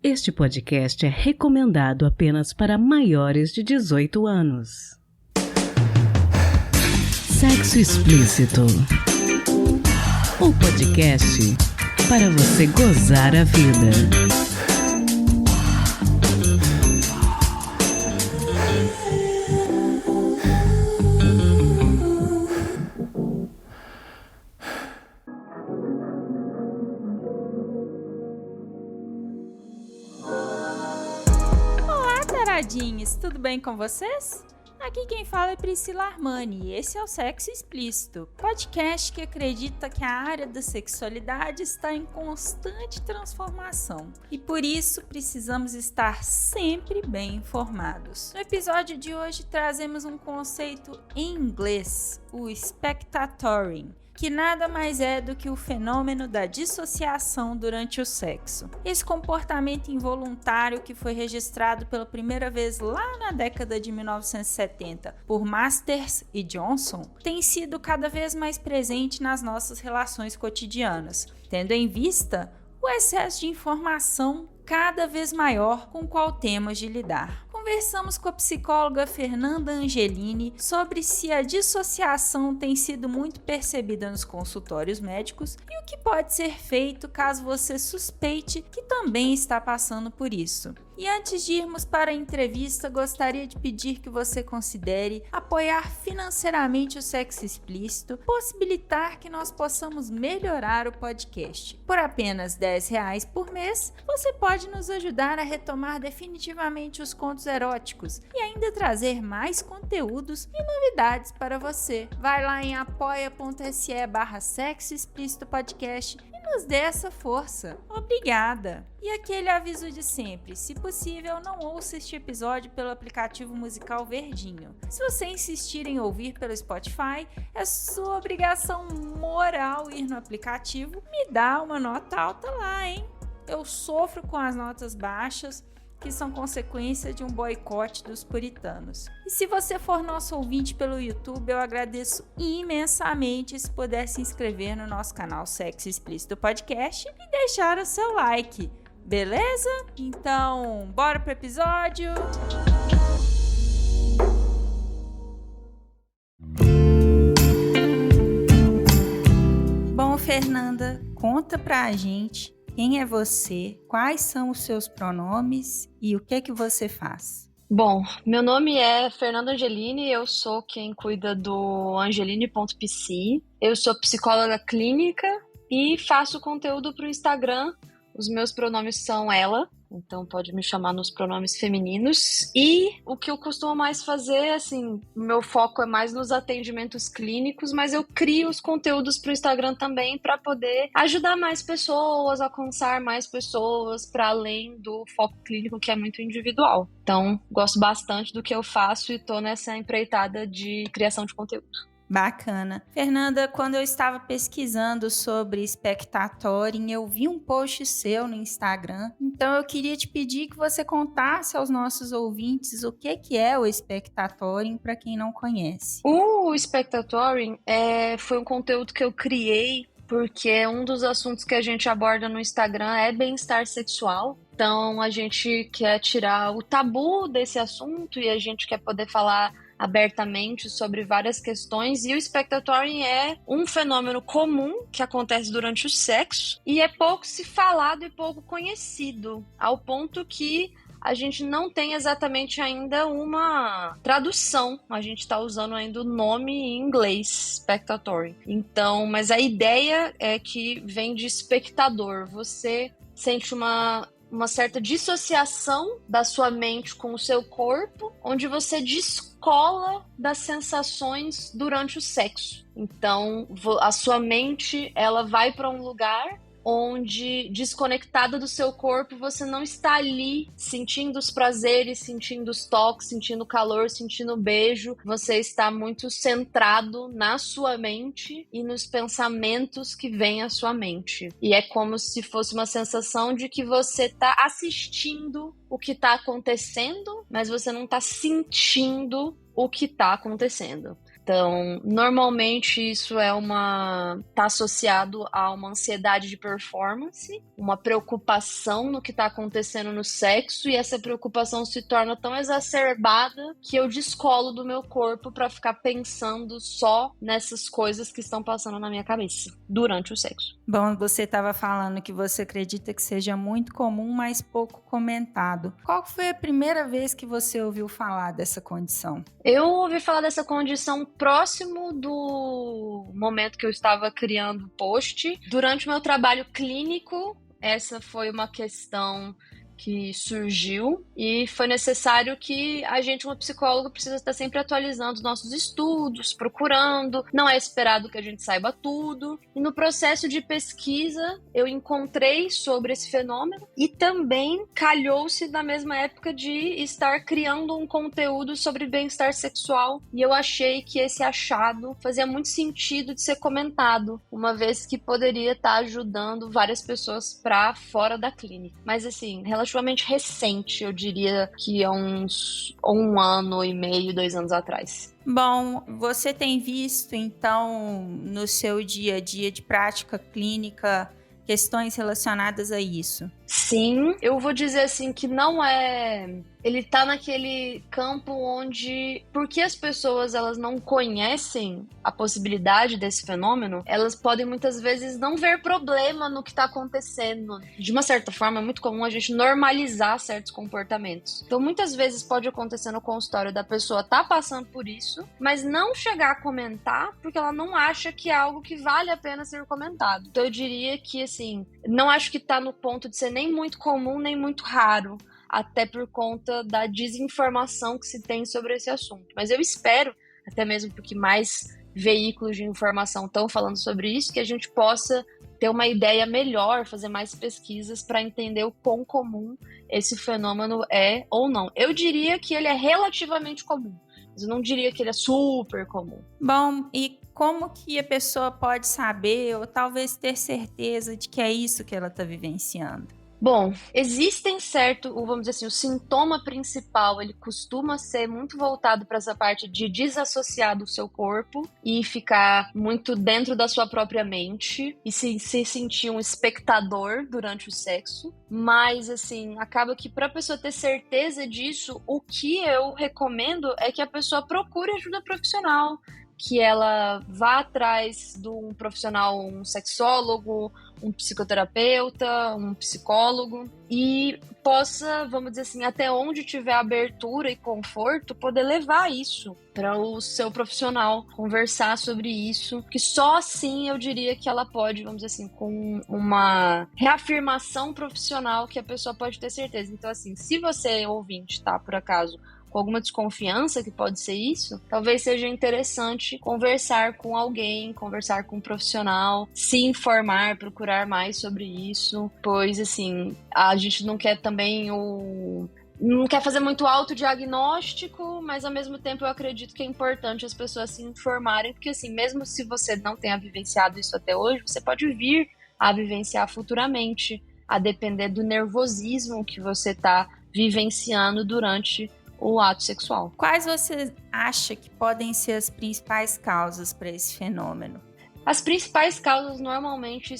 Este podcast é recomendado apenas para maiores de 18 anos. Sexo Explícito. O podcast para você gozar a vida. Tudo bem com vocês? Aqui quem fala é Priscila Armani e esse é o Sexo Explícito, podcast que acredita que a área da sexualidade está em constante transformação e por isso precisamos estar sempre bem informados. No episódio de hoje trazemos um conceito em inglês, o spectatoring, que nada mais é do que o fenômeno da dissociação durante o sexo. Esse comportamento involuntário que foi registrado pela primeira vez lá na década de 1970 por Masters e Johnson tem sido cada vez mais presente nas nossas relações cotidianas, tendo em vista o excesso de informação cada vez maior com o qual temos de lidar. Conversamos com a psicóloga Fernanda Angelini sobre se a dissociação tem sido muito percebida nos consultórios médicos e o que pode ser feito caso você suspeite que também está passando por isso. E antes de irmos para a entrevista, gostaria de pedir que você considere apoiar financeiramente o Sexo Explícito, possibilitar que nós possamos melhorar o podcast. Por apenas R$10 por mês, você pode nos ajudar a retomar definitivamente os contos eróticos e ainda trazer mais conteúdos e novidades para você. Vai lá em apoia.se/Sexo Explícito Podcast e nos dê essa força. Obrigada! E aquele aviso de sempre, se possível, não ouça este episódio pelo aplicativo musical Verdinho. Se você insistir em ouvir pelo Spotify, é sua obrigação moral ir no aplicativo. Me dá uma nota alta lá, hein? Eu sofro com as notas baixas, que são consequência de um boicote dos puritanos. E se você for nosso ouvinte pelo YouTube, eu agradeço imensamente se puder se inscrever no nosso canal Sexo Explícito Podcast e deixar o seu like. Beleza? Então, bora pro episódio! Bom, Fernanda, conta pra gente quem é você, quais são os seus pronomes e o que você faz. Bom, meu nome é Fernanda Angelini, eu sou quem cuida do angeline.pc, eu sou psicóloga clínica e faço conteúdo para o Instagram. Os meus pronomes são ela, então pode me chamar nos pronomes femininos. E o que eu costumo mais fazer, assim, o meu foco é mais nos atendimentos clínicos, mas eu crio os conteúdos para o Instagram também para poder ajudar mais pessoas, alcançar mais pessoas, para além do foco clínico que é muito individual. Então, gosto bastante do que eu faço e estou nessa empreitada de criação de conteúdo. Bacana. Fernanda, quando eu estava pesquisando sobre spectatoring, eu vi um post seu no Instagram. Então, eu queria te pedir que você contasse aos nossos ouvintes o que é o spectatoring para quem não conhece. O spectatoring foi um conteúdo que eu criei porque um dos assuntos que a gente aborda no Instagram é bem-estar sexual. Então, a gente quer tirar o tabu desse assunto e a gente quer poder falar abertamente sobre várias questões, e o spectatoring é um fenômeno comum que acontece durante o sexo e é pouco se falado e pouco conhecido, ao ponto que a gente não tem exatamente ainda uma tradução. A gente está usando ainda o nome em inglês, spectatoring. Então, mas a ideia é que vem de espectador. Você sente uma certa dissociação da sua mente com o seu corpo, onde você descola das sensações durante o sexo. Então, a sua mente, ela vai para um lugar onde, desconectada do seu corpo, você não está ali sentindo os prazeres, sentindo os toques, sentindo o calor, sentindo o beijo. Você está muito centrado na sua mente e nos pensamentos que vêm à sua mente. E é como se fosse uma sensação de que você está assistindo o que está acontecendo, mas você não está sentindo o que está acontecendo. Então, normalmente isso tá associado a uma ansiedade de performance, uma preocupação no que está acontecendo no sexo, e essa preocupação se torna tão exacerbada que eu descolo do meu corpo para ficar pensando só nessas coisas que estão passando na minha cabeça durante o sexo. Bom, você estava falando que você acredita que seja muito comum, mas pouco comentado. Qual foi a primeira vez que você ouviu falar dessa condição? Eu ouvi falar dessa condição próximo do momento que eu estava criando o post. Durante o meu trabalho clínico, essa foi uma questão que surgiu e foi necessário que a gente, uma psicóloga, precisa estar sempre atualizando os nossos estudos, procurando, não é esperado que a gente saiba tudo. E no processo de pesquisa, eu encontrei sobre esse fenômeno e também calhou-se na mesma época de estar criando um conteúdo sobre bem-estar sexual, e eu achei que esse achado fazia muito sentido de ser comentado, uma vez que poderia estar ajudando várias pessoas para fora da clínica. Mas assim, relativamente recente, eu diria que há uns 1 ano e meio, 2 anos atrás. Bom, você tem visto, então, no seu dia a dia de prática clínica, questões relacionadas a isso? Sim, eu vou dizer assim que não é... Ele tá naquele campo onde, porque as pessoas elas não conhecem a possibilidade desse fenômeno, elas podem muitas vezes não ver problema no que tá acontecendo. De uma certa forma, é muito comum a gente normalizar certos comportamentos. Então, muitas vezes pode acontecer no consultório da pessoa tá passando por isso, mas não chegar a comentar porque ela não acha que é algo que vale a pena ser comentado. Então, eu diria que, assim, não acho que tá no ponto de ser nem muito comum, nem muito raro, até por conta da desinformação que se tem sobre esse assunto. Mas eu espero, até mesmo porque mais veículos de informação estão falando sobre isso, que a gente possa ter uma ideia melhor, fazer mais pesquisas para entender o quão comum esse fenômeno é ou não. Eu diria que ele é relativamente comum, mas eu não diria que ele é super comum. Bom, e como que a pessoa pode saber ou talvez ter certeza de que é isso que ela está vivenciando? Bom, existem vamos dizer assim, o sintoma principal, ele costuma ser muito voltado para essa parte de desassociar do seu corpo e ficar muito dentro da sua própria mente e se sentir um espectador durante o sexo. Mas, assim, acaba que para a pessoa ter certeza disso, o que eu recomendo é que a pessoa procure ajuda profissional, que ela vá atrás de um profissional, um sexólogo, um psicoterapeuta, um psicólogo, e possa, vamos dizer assim, até onde tiver abertura e conforto, poder levar isso para o seu profissional, conversar sobre isso, que só assim eu diria que ela pode, vamos dizer assim, com uma reafirmação profissional que a pessoa pode ter certeza. Então, assim, se você, ouvinte, tá, por acaso, com alguma desconfiança que pode ser isso, talvez seja interessante conversar com alguém, conversar com um profissional, se informar, procurar mais sobre isso, pois, assim, a gente não quer também não quer fazer muito autodiagnóstico, mas ao mesmo tempo eu acredito que é importante as pessoas se informarem, porque, assim, mesmo se você não tenha vivenciado isso até hoje, você pode vir a vivenciar futuramente, a depender do nervosismo que você está vivenciando durante o ato sexual. Quais você acha que podem ser as principais causas para esse fenômeno? As principais causas normalmente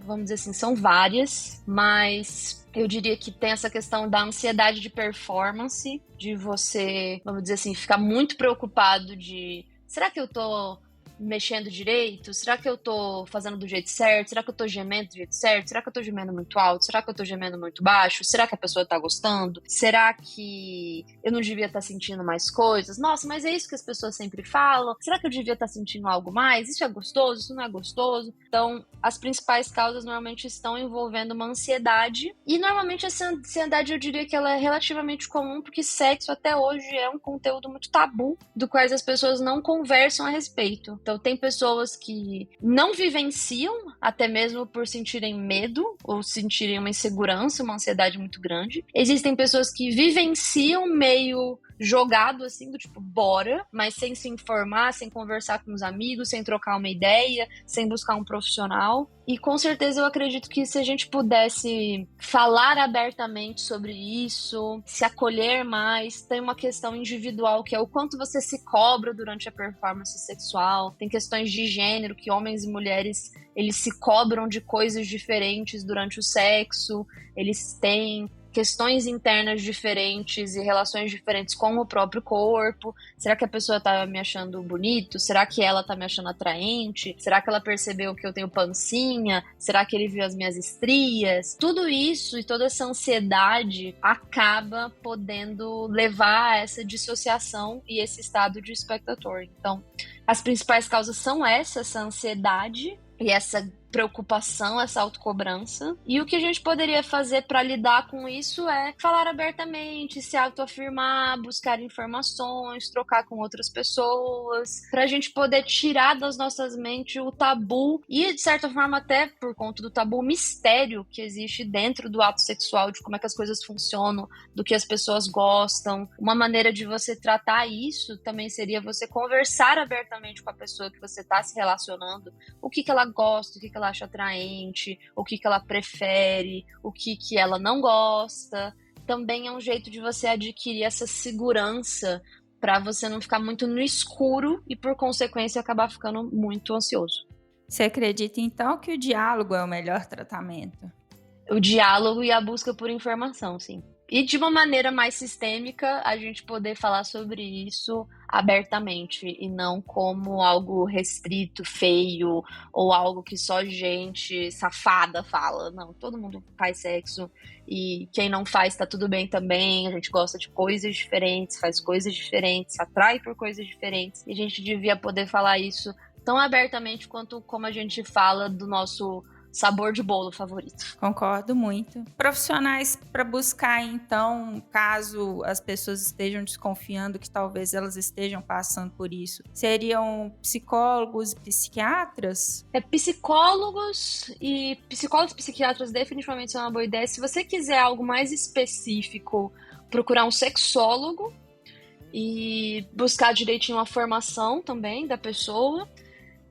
vamos dizer assim, são várias, mas eu diria que tem essa questão da ansiedade de performance, de você, vamos dizer assim, ficar muito preocupado de, será que eu tô mexendo direito? Será que eu tô fazendo do jeito certo? Será que eu tô gemendo do jeito certo? Será que eu tô gemendo muito alto? Será que eu tô gemendo muito baixo? Será que a pessoa tá gostando? Será que eu não devia estar sentindo mais coisas? Nossa, mas é isso que as pessoas sempre falam. Será que eu devia estar sentindo algo mais? Isso é gostoso? Isso não é gostoso? Então, as principais causas normalmente estão envolvendo uma ansiedade, e normalmente essa ansiedade eu diria que ela é relativamente comum, porque sexo até hoje é um conteúdo muito tabu, do quais as pessoas não conversam a respeito. Então, tem pessoas que não vivenciam, até mesmo por sentirem medo ou sentirem uma insegurança, uma ansiedade muito grande. Existem pessoas que vivenciam meio jogado assim, do tipo, bora, mas sem se informar, sem conversar com os amigos, sem trocar uma ideia, sem buscar um profissional. E com certeza eu acredito que se a gente pudesse falar abertamente sobre isso, se acolher mais, tem uma questão individual que é o quanto você se cobra durante a performance sexual, tem questões de gênero, que homens e mulheres, eles se cobram de coisas diferentes durante o sexo, eles têm questões internas diferentes e relações diferentes com o próprio corpo. Será que a pessoa tá me achando bonito? Será que ela tá me achando atraente? Será que ela percebeu que eu tenho pancinha? Será que ele viu as minhas estrias? Tudo isso e toda essa ansiedade acaba podendo levar a essa dissociação e esse estado de espectador. Então, as principais causas são essa ansiedade e essa preocupação, essa autocobrança. E o que a gente poderia fazer para lidar com isso é falar abertamente, se autoafirmar, buscar informações, trocar com outras pessoas, para a gente poder tirar das nossas mentes o tabu e, de certa forma, até por conta do tabu, o mistério que existe dentro do ato sexual, de como é que as coisas funcionam, do que as pessoas gostam. Uma maneira de você tratar isso também seria você conversar abertamente com a pessoa que você está se relacionando, o que ela gosta, o que ela acha atraente, o que ela prefere, o que ela não gosta. Também é um jeito de você adquirir essa segurança para você não ficar muito no escuro e, por consequência, acabar ficando muito ansioso. Você acredita, então, que o diálogo é o melhor tratamento? O diálogo e a busca por informação, sim. E de uma maneira mais sistêmica, a gente poder falar sobre isso abertamente e não como algo restrito, feio, ou algo que só gente safada fala. Não, todo mundo faz sexo e quem não faz tá tudo bem também. A gente gosta de coisas diferentes, faz coisas diferentes, se atrai por coisas diferentes. E a gente devia poder falar isso tão abertamente quanto como a gente fala do nosso sabor de bolo favorito. Concordo muito. Profissionais para buscar, então, caso as pessoas estejam desconfiando que talvez elas estejam passando por isso, seriam psicólogos e psiquiatras? Psicólogos e psiquiatras definitivamente são uma boa ideia. Se você quiser algo mais específico, procurar um sexólogo e buscar direitinho a formação também da pessoa.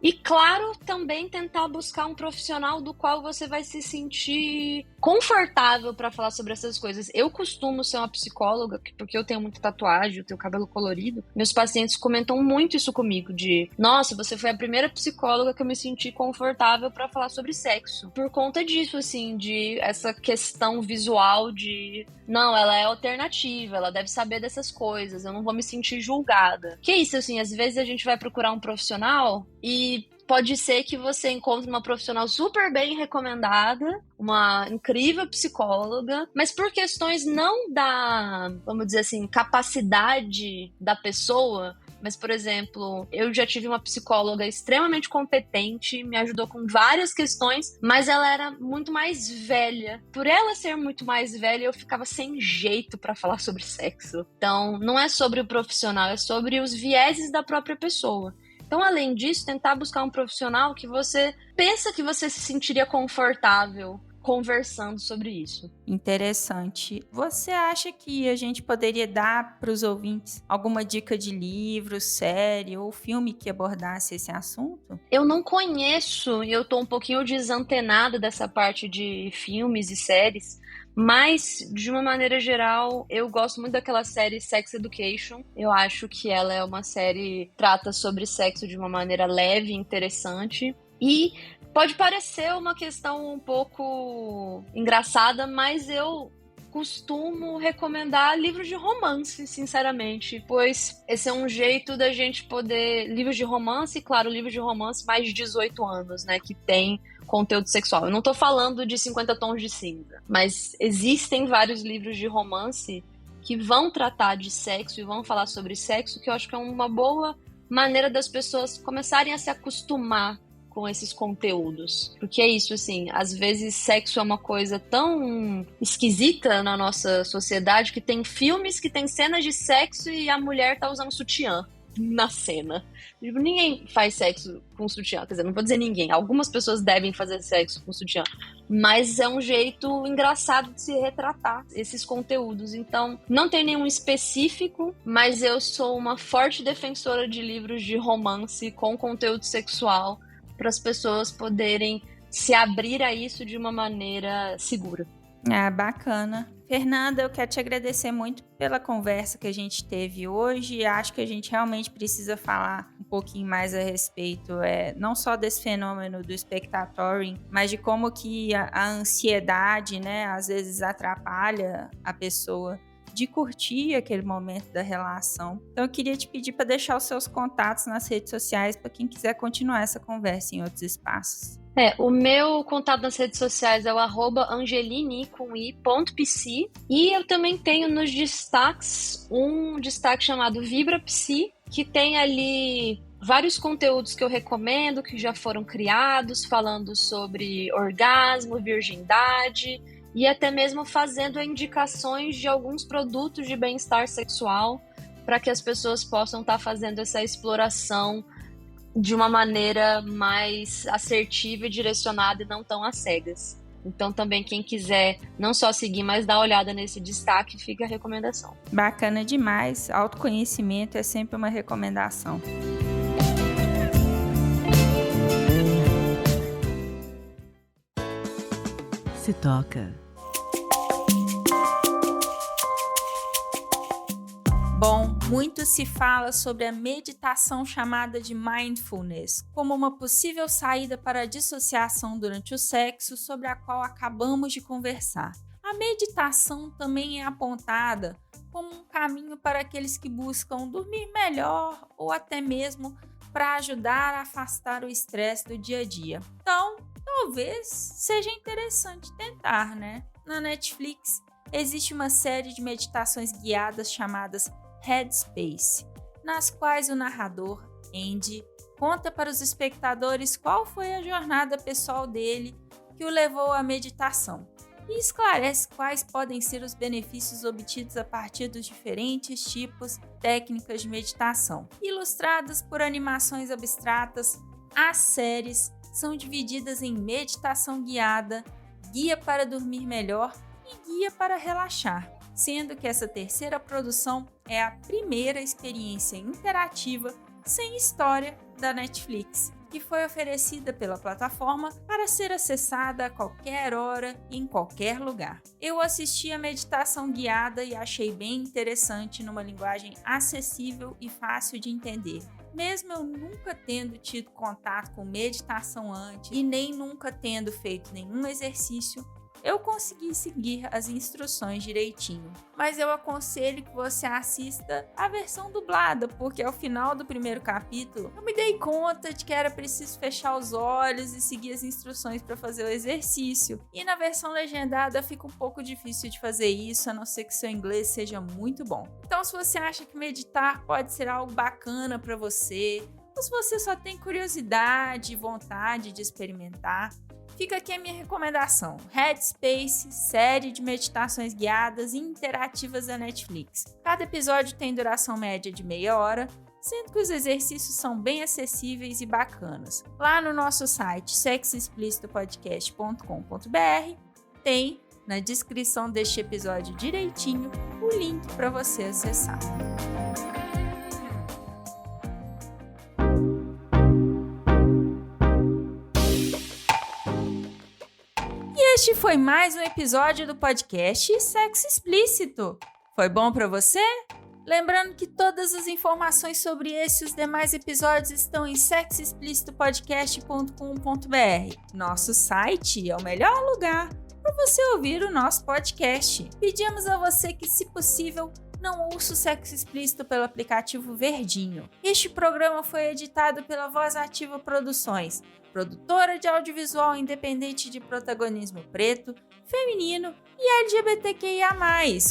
E, claro, também tentar buscar um profissional do qual você vai se sentir confortável para falar sobre essas coisas. Eu costumo ser uma psicóloga, porque eu tenho muita tatuagem, eu tenho cabelo colorido. Meus pacientes comentam muito isso comigo, de nossa, você foi a primeira psicóloga que eu me senti confortável para falar sobre sexo. Por conta disso, assim, de essa questão visual de não, ela é alternativa, ela deve saber dessas coisas, eu não vou me sentir julgada. Que isso, assim, às vezes a gente vai procurar um profissional e pode ser que você encontre uma profissional super bem recomendada, uma incrível psicóloga, mas por questões não da, vamos dizer assim, capacidade da pessoa, mas, por exemplo, eu já tive uma psicóloga extremamente competente, me ajudou com várias questões, mas ela era muito mais velha. Por ela ser muito mais velha, eu ficava sem jeito pra falar sobre sexo. Então, não é sobre o profissional, é sobre os vieses da própria pessoa. Então, além disso, tentar buscar um profissional que você pensa que você se sentiria confortável conversando sobre isso. Interessante. Você acha que a gente poderia dar para os ouvintes alguma dica de livro, série ou filme que abordasse esse assunto? Eu não conheço e eu tô um pouquinho desantenada dessa parte de filmes e séries, mas, de uma maneira geral, eu gosto muito daquela série Sex Education. Eu acho que ela é uma série que trata sobre sexo de uma maneira leve e interessante. E pode parecer uma questão um pouco engraçada, mas eu costumo recomendar livros de romance, sinceramente, pois esse é um jeito da gente poder... Livros de romance, claro, livros de romance mais de 18 anos, né, que tem conteúdo sexual. Eu não tô falando de 50 tons de cinza, mas existem vários livros de romance que vão tratar de sexo e vão falar sobre sexo, que eu acho que é uma boa maneira das pessoas começarem a se acostumar com esses conteúdos. Porque é isso, assim, às vezes sexo é uma coisa tão esquisita na nossa sociedade que tem filmes que tem cenas de sexo e a mulher tá usando sutiã. na cena. Tipo, ninguém faz sexo com sutiã. Quer dizer, não vou dizer ninguém. Algumas pessoas devem fazer sexo com sutiã. Mas é um jeito engraçado de se retratar esses conteúdos. Então, não tem nenhum específico, mas eu sou uma forte defensora de livros de romance com conteúdo sexual para as pessoas poderem se abrir a isso de uma maneira segura. Ah, bacana. Fernanda, eu quero te agradecer muito pela conversa que a gente teve hoje. Acho que a gente realmente precisa falar um pouquinho mais a respeito, não só desse fenômeno do spectatoring, mas de como que a ansiedade, né, às vezes atrapalha a pessoa de curtir aquele momento da relação. Então eu queria te pedir para deixar os seus contatos nas redes sociais para quem quiser continuar essa conversa em outros espaços. O meu contato nas redes sociais é o @angelini.pc e eu também tenho nos destaques um destaque chamado Vibra Psi, que tem ali vários conteúdos que eu recomendo, que já foram criados, falando sobre orgasmo, virgindade e até mesmo fazendo indicações de alguns produtos de bem-estar sexual para que as pessoas possam estar fazendo essa exploração de uma maneira mais assertiva e direcionada e não tão às cegas. Então também quem quiser não só seguir, mas dar uma olhada nesse destaque, fica a recomendação. Bacana demais, autoconhecimento é sempre uma recomendação. Se toca. Bom, muito se fala sobre a meditação chamada de mindfulness, como uma possível saída para a dissociação durante o sexo, sobre a qual acabamos de conversar. A meditação também é apontada como um caminho para aqueles que buscam dormir melhor ou até mesmo para ajudar a afastar o estresse do dia a dia. Então, talvez seja interessante tentar, né? Na Netflix existe uma série de meditações guiadas chamadas Headspace, nas quais o narrador, Andy, conta para os espectadores qual foi a jornada pessoal dele que o levou à meditação e esclarece quais podem ser os benefícios obtidos a partir dos diferentes tipos técnicas de meditação. Ilustradas por animações abstratas, as séries são divididas em meditação guiada, guia para dormir melhor e guia para relaxar, sendo que essa terceira produção é a primeira experiência interativa sem história da Netflix, que foi oferecida pela plataforma para ser acessada a qualquer hora e em qualquer lugar. Eu assisti a meditação guiada e achei bem interessante, numa linguagem acessível e fácil de entender. Mesmo eu nunca tendo tido contato com meditação antes e nem nunca tendo feito nenhum exercício, eu consegui seguir as instruções direitinho. Mas eu aconselho que você assista a versão dublada, porque ao final do primeiro capítulo eu me dei conta de que era preciso fechar os olhos e seguir as instruções para fazer o exercício. E na versão legendada fica um pouco difícil de fazer isso, a não ser que seu inglês seja muito bom. Então, se você acha que meditar pode ser algo bacana para você, ou se você só tem curiosidade e vontade de experimentar, fica aqui a minha recomendação: Headspace, série de meditações guiadas e interativas da Netflix. Cada episódio tem duração média de meia hora, sendo que os exercícios são bem acessíveis e bacanas. Lá no nosso site sexoexplicitopodcast.com.br tem, na descrição deste episódio direitinho, o link para você acessar. Este foi mais um episódio do podcast Sexo Explícito. Foi bom para você? Lembrando que todas as informações sobre esse e os demais episódios estão em sexoexplicitopodcast.com.br. Nosso site é o melhor lugar para você ouvir o nosso podcast. Pedimos a você que, se possível, não ouça o Sexo Explícito pelo aplicativo Verdinho. Este programa foi editado pela Voz Ativa Produções, produtora de audiovisual independente de protagonismo preto, feminino e LGBTQIA+.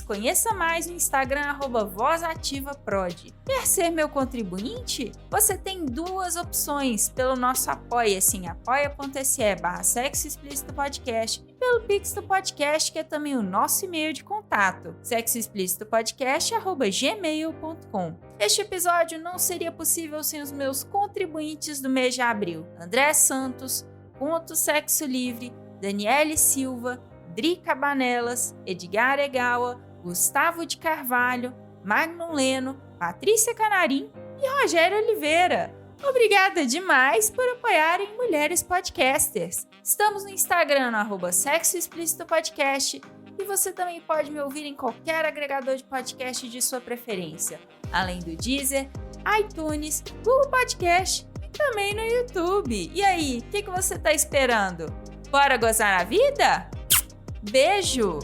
Conheça mais no Instagram @VozAtivaProd. Quer ser meu contribuinte? Você tem duas opções pelo nosso Apoia-se em apoia.se/Sexo Explícito Podcast pelo Pix do podcast, que é também o nosso e-mail de contato, sexoexplicitopodcast@gmail.com. Este episódio não seria possível sem os meus contribuintes do mês de abril: André Santos, Ponto Sexo Livre, Daniele Silva, Dri Cabanelas, Edgar Egawa, Gustavo de Carvalho, Magnum Leno, Patrícia Canarim e Rogério Oliveira. Obrigada demais por apoiarem Mulheres Podcasters. Estamos no Instagram, no @sexoexplicitopodcast, e você também pode me ouvir em qualquer agregador de podcast de sua preferência, além do Deezer, iTunes, Google Podcast e também no YouTube. E aí, o que você está esperando? Bora gozar a vida? Beijo!